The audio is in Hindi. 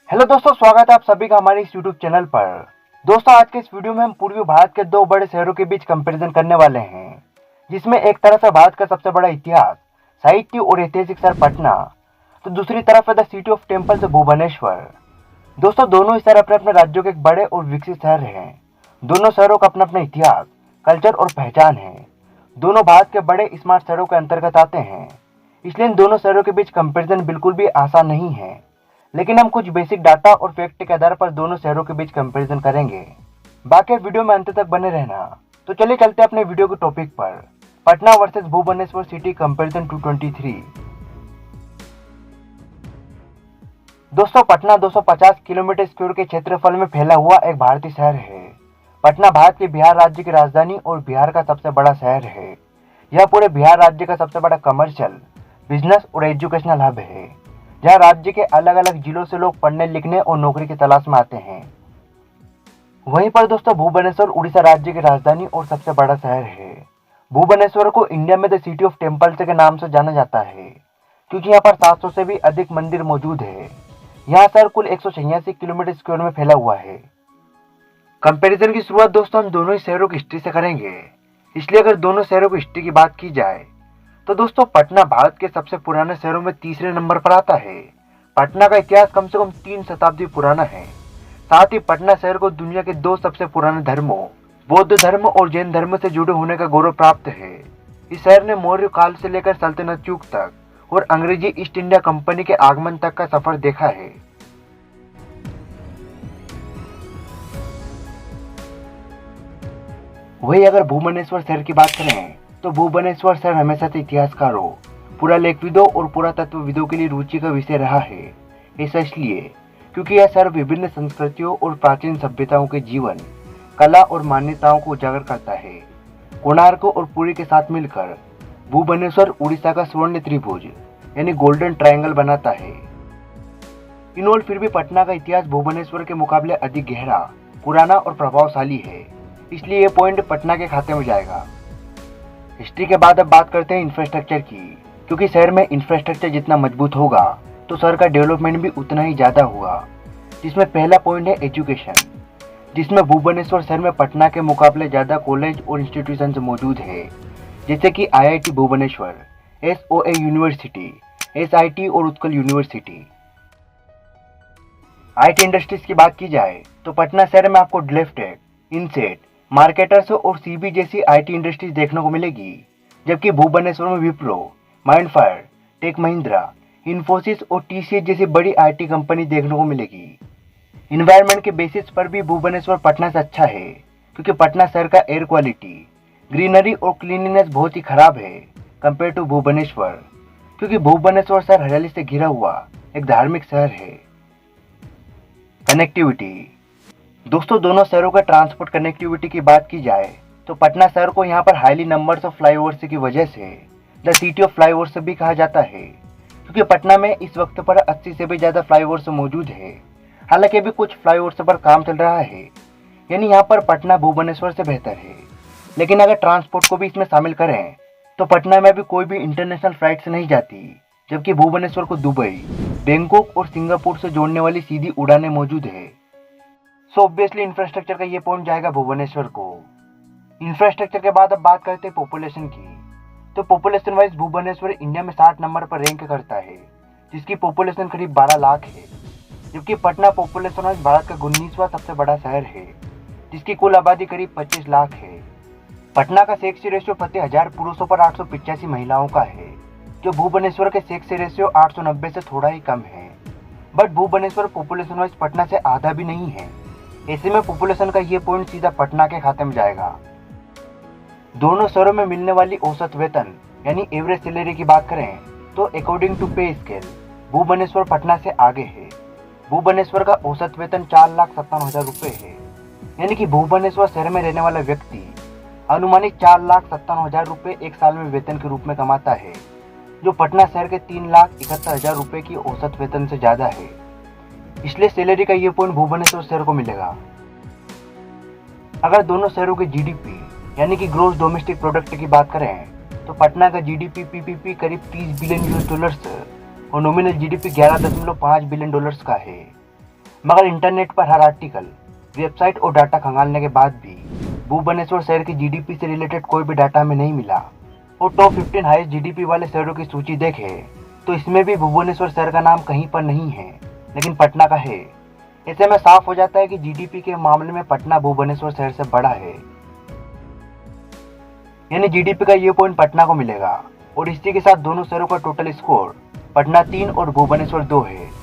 हेलो दोस्तों, स्वागत है आप सभी का हमारे इस यूट्यूब चैनल पर। दोस्तों, आज के इस वीडियो में हम पूर्वी भारत के दो बड़े शहरों के बीच कंपैरिजन करने वाले हैं, जिसमें एक तरफ है भारत का सबसे बड़ा इतिहास, साहित्य और ऐतिहासिक शहर पटना, तो दूसरी तरफ है the city of temples Bhubaneswar. दोस्तों, दोनों ही शहर अपने अपने राज्यों के एक बड़े और विकसित शहर हैं। दोनों शहरों का अपना अपना इतिहास, कल्चर और पहचान है। दोनों भारत के बड़े स्मार्ट शहरों के अंतर्गत आते हैं, इसलिए इन दोनों शहरों के बीच कंपैरिजन बिल्कुल भी आसान नहीं है। लेकिन हम कुछ बेसिक डाटा और फैक्ट के आधार पर दोनों शहरों के बीच कंपैरिजन करेंगे। बाकी वीडियो में अंत तक बने रहना। तो चलिए चलते हैं अपने वीडियो के टॉपिक पर, Patna versus Bhubaneswar city comparison 223। दोस्तों, पटना 250 किलोमीटर स्क्वायर के क्षेत्रफल में फैला हुआ एक भारतीय शहर है। पटना भारत के बिहार राज्य की राजधानी और बिहार का सबसे बड़ा शहर है। यह पूरे बिहार राज्य का सबसे बड़ा कमर्शियल, बिजनेस और एजुकेशनल हब है, जहाँ राज्य के अलग अलग जिलों से लोग पढ़ने लिखने और नौकरी की तलाश में आते हैं। वहीं पर दोस्तों, भुवनेश्वर उड़ीसा राज्य की राजधानी और सबसे बड़ा शहर है। भुवनेश्वर को इंडिया में द सिटी ऑफ टेम्पल्स के नाम से जाना जाता है, क्योंकि यहाँ पर 700 से भी अधिक मंदिर मौजूद है। यहाँ शहर कुल 186 किलोमीटर स्क्वायर में फैला हुआ है। कंपैरिजन की शुरुआत दोस्तों हम दोनों ही शहरों की हिस्ट्री से करेंगे। इसलिए अगर दोनों शहरों की हिस्ट्री की बात की जाए तो दोस्तों, पटना भारत के सबसे पुराने शहरों में तीसरे नंबर पर आता है। पटना का इतिहास कम से कम 3 शताब्दी पुराना है। साथ ही पटना शहर को दुनिया के 2 सबसे पुराने धर्मों, बौद्ध धर्म और जैन धर्म से जुड़े होने का गौरव प्राप्त है। इस शहर ने मौर्य काल से लेकर सल्तनत युग तक और अंग्रेजी ईस्ट इंडिया कंपनी के आगमन तक का सफर देखा है। वही अगर भुवनेश्वर शहर की बात करें तो भुवनेश्वर शहर हमेशा से इतिहासकारों, पुरालेखविदों और पुरातत्वविदों के लिए रुचि का विषय रहा है। ऐसा इसलिए क्योंकि यह शहर विभिन्न संस्कृतियों और प्राचीन सभ्यताओं के जीवन, कला और मान्यताओं को उजागर करता है। कोणार्क और पुरी के साथ मिलकर भुवनेश्वर उड़ीसा का स्वर्ण त्रिभुज यानी गोल्डन ट्रायंगल बनाता है। इन ऑल फिर भी पटना का इतिहास भुवनेश्वर के मुकाबले अधिक गहरा, पुराना और प्रभावशाली है, इसलिए ये पॉइंट पटना के खाते में जाएगा। हिस्ट्री के बाद अब बात करते हैं इंफ्रास्ट्रक्चर की, क्योंकि शहर में इंफ्रास्ट्रक्चर जितना मजबूत होगा तो शहर का डेवलपमेंट भी उतना ही ज़्यादा होगा। जिसमें पहला पॉइंट है एजुकेशन, जिसमें भुवनेश्वर शहर में पटना के मुकाबले ज़्यादा कॉलेज और इंस्टीट्यूशन मौजूद है, जैसे कि IIT Bhubaneswar, SOA university, SIT और उत्कल यूनिवर्सिटी। IT इंडस्ट्रीज की बात की जाए तो पटना शहर में आपको डेल्फटेक, इनसेट, मार्केटर्स और CB जैसी IT इंडस्ट्रीज देखने को मिलेगी, जबकि भुवनेश्वर में विप्रो, माइंडफायर, टेक महिंद्रा, इन्फोसिस और TCS जैसी बड़ी IT कंपनी देखने को मिलेगी। इन्वायरमेंट के बेसिस पर भी भुवनेश्वर पटना से अच्छा है, क्योंकि पटना शहर का एयर क्वालिटी, ग्रीनरी और क्लीनिनेस बहुत ही खराब है कंपेयर टू भुवनेश्वर, क्योंकि भुवनेश्वर शहर हरियाली से घिरा हुआ एक धार्मिक शहर है। कनेक्टिविटी, दोस्तों दोनों शहरों का ट्रांसपोर्ट कनेक्टिविटी की बात की जाए तो पटना शहर को यहाँ पर हाईली नंबर्स ऑफ फ्लाईओवर्स की वजह से द सिटी ऑफ फ्लाईओवर्स भी कहा जाता है, क्योंकि पटना में इस वक्त पर 80 से भी ज़्यादा फ्लाईओवर्स मौजूद है। हालांकि अभी कुछ फ्लाईओवर्स पर काम चल रहा है, यानी यहाँ पर पटना भुवनेश्वर से बेहतर है। लेकिन अगर ट्रांसपोर्ट को भी इसमें शामिल करें तो पटना में अभी कोई भी इंटरनेशनल फ्लाइट्स नहीं जाती, जबकि भुवनेश्वर को दुबई, बैंकॉक और सिंगापुर से जोड़ने वाली सीधी उड़ानें मौजूद है। सो ऑब्वियसली इंफ्रास्ट्रक्चर का ये पॉइंट जाएगा भुवनेश्वर को। इंफ्रास्ट्रक्चर के बाद अब बात करते हैं पॉपुलेशन की, तो पॉपुलेशन वाइज भुवनेश्वर इंडिया में 60 नंबर पर रैंक करता है, जिसकी पॉपुलेशन करीब 12 लाख है, जबकि पटना पॉपुलेशन वाइज भारत का 19वां सबसे बड़ा शहर है, जिसकी कुल आबादी करीब 25 लाख है। पटना का सेक्स रेशियो प्रति 1000 पुरुषों पर 885 महिलाओं का है, जो भुवनेश्वर के सेक्स रेशियो 890 से थोड़ा ही कम है। But Bhubaneswar population wise Patna से आधा भी नहीं है, ऐसे में पॉपुलेशन का ये पॉइंट सीधा पटना के खाते में जाएगा। दोनों शहरों में मिलने वाली औसत वेतन यानी एवरेज सैलरी की बात करें तो according to pay scale Bhubaneswar Patna से आगे है। भुवनेश्वर का औसत वेतन 4,57,000 रुपये है, यानी कि भुवनेश्वर शहर में रहने वाला व्यक्ति अनुमानित 4,57,000 रुपये एक साल में वेतन के रूप में कमाता है, जो पटना शहर के 3,71,000 रुपये की औसत वेतन से ज़्यादा है। इसलिए सैलरी का ये पॉइंट भुवनेश्वर शहर को मिलेगा। अगर दोनों शहरों के GDP यानी कि ग्रोस डोमेस्टिक प्रोडक्ट की बात करें तो पटना का GDP PPP करीब 30 बिलियन US डॉलर्स और नॉमिनल GDP 11.5 बिलियन डॉलर्स का है, मगर इंटरनेट पर हर आर्टिकल, वेबसाइट और डाटा खंगालने के बाद भी भुवनेश्वर शहर की जीडीपी से रिलेटेड कोई भी डाटा हमें नहीं मिला। और टॉप 15 हाईएस्ट जीडीपी वाले शहरों की सूची देखें तो इसमें भी भुवनेश्वर शहर का नाम कहीं पर नहीं है, लेकिन पटना का है। ऐसे में साफ हो जाता है कि जीडीपी के मामले में पटना भुवनेश्वर शहर से बड़ा है, यानी जीडीपी का ये पॉइंट पटना को मिलेगा। और इसी के साथ दोनों शहरों का टोटल स्कोर पटना 3 और भुवनेश्वर 2 है।